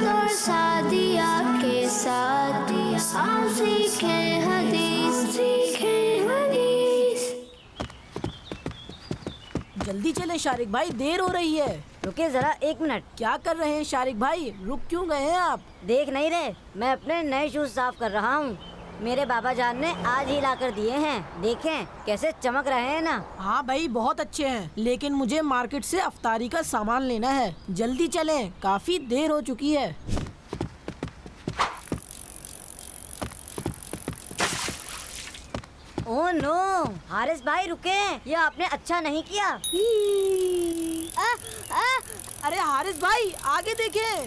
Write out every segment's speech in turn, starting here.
سعد اور سعدیہ کے ساتھ ہم سیکھیں حدیث، سیکھیں حدیث۔ جلدی چلیں شارق بھائی، دیر ہو رہی ہے۔ رکے ذرا 1 منٹ۔ کیا کر رہے ہیں شارق بھائی؟ رک کیوں گئے ہیں آپ؟ دیکھ نہیں رہے؟ میں اپنے نئے شوز صاف کر رہا ہوں، میرے بابا جان نے آج ہی لا کر دیے ہیں، دیکھیں کیسے چمک رہے ہیں نا۔ ہاں بھائی بہت اچھے ہیں، لیکن مجھے مارکیٹ سے افطاری کا سامان لینا ہے، جلدی چلیں، کافی دیر ہو چکی ہے۔ اوہ نو، حارث بھائی رکیں، یہ آپ نے اچھا نہیں کیا۔ ارے حارث بھائی آگے دیکھیں۔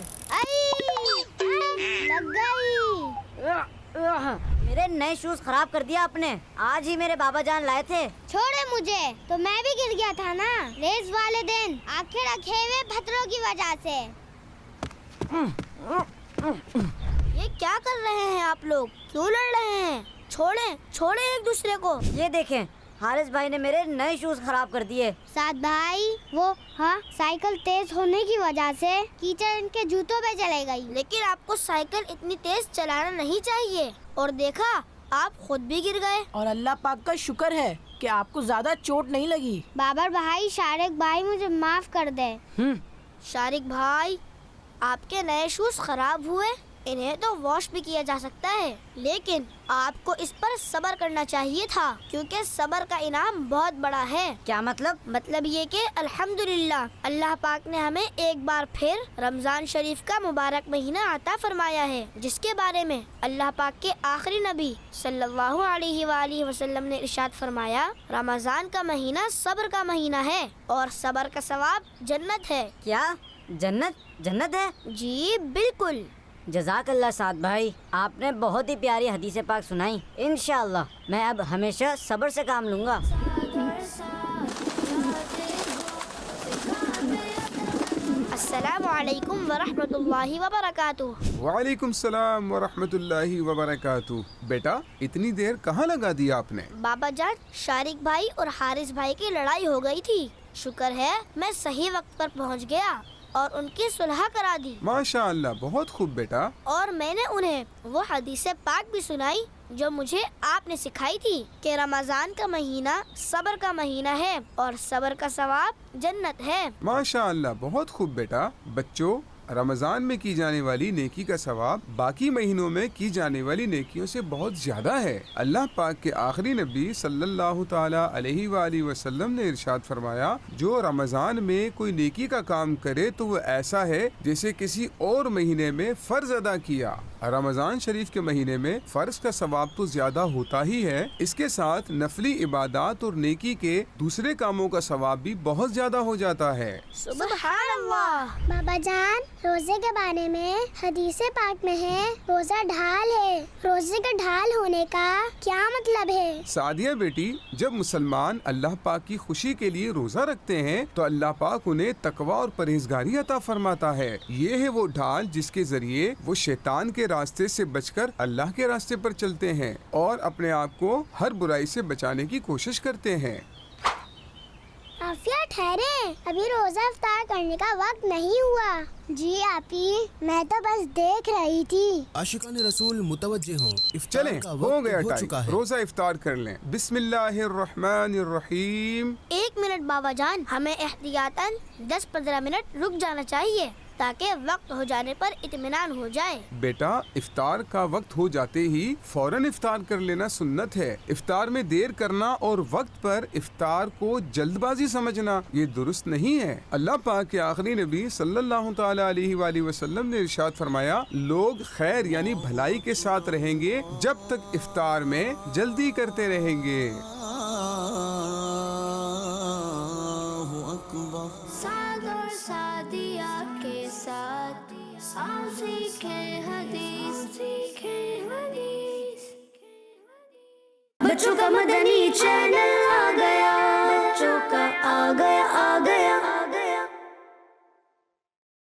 لگ گئی۔ میرے نئے شوز خراب کر دیا آپ نے، آج ہی میرے بابا جان لائے تھے۔ چھوڑے مجھے، تو میں بھی گر گیا تھا نا ریس والے دن، آنکھیں رکھے ہوئے پتھروں کی وجہ سے۔ یہ کیا کر رہے ہیں آپ لوگ؟ کیوں لڑ رہے ہیں؟ چھوڑیں ایک دوسرے کو۔ یہ دیکھیں حارث بھائی نے میرے نئے شوز خراب کر دیے۔ سعد بھائی وہ سائیکل تیز ہونے کی وجہ سے کیچڑ ان کے جوتوں پہ چلے گئی، لیکن آپ کو سائیکل اتنی تیز چلانا نہیں چاہیے، اور دیکھا آپ خود بھی گر گئے۔ اور اللہ پاک کا شکر ہے کہ آپ کو زیادہ چوٹ نہیں لگی۔ بابر بھائی، شارق بھائی مجھے معاف کر دے۔ شارق بھائی، آپ کے نئے شوز خراب ہوئے، انہیں تو واش بھی کیا جا سکتا ہے، لیکن آپ کو اس پر صبر کرنا چاہیے تھا، کیونکہ صبر کا انعام بہت بڑا ہے۔ کیا مطلب؟ مطلب یہ کہ الحمدللہ اللہ پاک نے ہمیں ایک بار پھر رمضان شریف کا مبارک مہینہ عطا فرمایا ہے، جس کے بارے میں اللہ پاک کے آخری نبی صلی اللہ علیہ وآلہ وسلم نے ارشاد فرمایا، رمضان کا مہینہ صبر کا مہینہ ہے، اور صبر کا ثواب جنت ہے۔ کیا جنت ہے؟ جی بالکل۔ جزاک اللہ سعد بھائی، آپ نے بہت ہی پیاری حدیث پاک سنائی، انشاءاللہ میں اب ہمیشہ صبر سے کام لوں گا۔ السلام علیکم ورحمۃ اللہ وبرکاتہ۔ وعلیکم السلام ورحمۃ اللہ وبرکاتہ۔ بیٹا اتنی دیر کہاں لگا دی آپ نے؟ بابا جان، شارق بھائی اور حارث بھائی کی لڑائی ہو گئی تھی، شکر ہے میں صحیح وقت پر پہنچ گیا اور ان کی صلح کرا دی، ماشاء اللہ، بہت خوب بیٹا۔ اور میں نے انہیں وہ حدیث پاک بھی سنائی جو مجھے آپ نے سکھائی تھی کہ رمضان کا مہینہ صبر کا مہینہ ہے، اور صبر کا ثواب جنت ہے۔ ماشاء اللہ، بہت خوب بیٹا۔ بچوں، رمضان میں کی جانے والی نیکی کا ثواب باقی مہینوں میں کی جانے والی نیکیوں سے بہت زیادہ ہے۔ اللہ پاک کے آخری نبی صلی اللہ تعالی علیہ وآلہ وسلم نے ارشاد فرمایا، جو رمضان میں کوئی نیکی کا کام کرے تو وہ ایسا ہے جیسے کسی اور مہینے میں فرض ادا کیا۔ رمضان شریف کے مہینے میں فرض کا ثواب تو زیادہ ہوتا ہی ہے، اس کے ساتھ نفلی عبادات اور نیکی کے دوسرے کاموں کا ثواب بھی بہت زیادہ ہو جاتا ہے۔ سبحان اللہ۔ بابا جان، روزے کے بارے میں حدیث پاک میں ہے روزہ ڈھال ہے، روزے کا ڈھال ہونے کا کیا مطلب ہے؟ سعدیہ بیٹی، جب مسلمان اللہ پاک کی خوشی کے لیے روزہ رکھتے ہیں تو اللہ پاک انہیں تقوی اور پرہیزگاری عطا فرماتا ہے۔ یہ ہے وہ ڈھال جس کے ذریعے وہ شیطان کے راستے سے بچ کر اللہ کے راستے پر چلتے ہیں اور اپنے آپ کو ہر برائی سے بچانے کی کوشش کرتے ہیں۔ عافیہ ٹھہرے، ابھی روزہ افطار کرنے کا وقت نہیں ہوا۔ جی آپی، میں تو بس دیکھ رہی تھی۔ عاشقان رسول متوجہ ہوں، افطار چلیں، کا ہو وقت گیا ہو ٹائم، چکا ہے۔ روزہ افطار کر لیں۔ بسم اللہ الرحمن الرحیم۔ 1 منٹ بابا جان، ہمیں احتیاطاً 10-15 منٹ رک جانا چاہیے تاکہ وقت ہو جانے پر اطمینان ہو جائے۔ بیٹا، افطار کا وقت ہو جاتے ہی فوراً افطار کر لینا سنت ہے۔ افطار میں دیر کرنا اور وقت پر افطار کو جلد بازی سمجھنا یہ درست نہیں ہے۔ اللہ پاک کے آخری نبی صلی اللہ تعالی علیہ وآلہ وسلم نے ارشاد فرمایا، لوگ خیر یعنی بھلائی کے ساتھ رہیں گے جب تک افطار میں جلدی کرتے رہیں گے۔ سعد اور سعدیہ کے ساتھ ہم سیکھیں حدیث، سیکھیں حدیث۔ بچوں کا مدنی چینل آ گیا، بچوں کا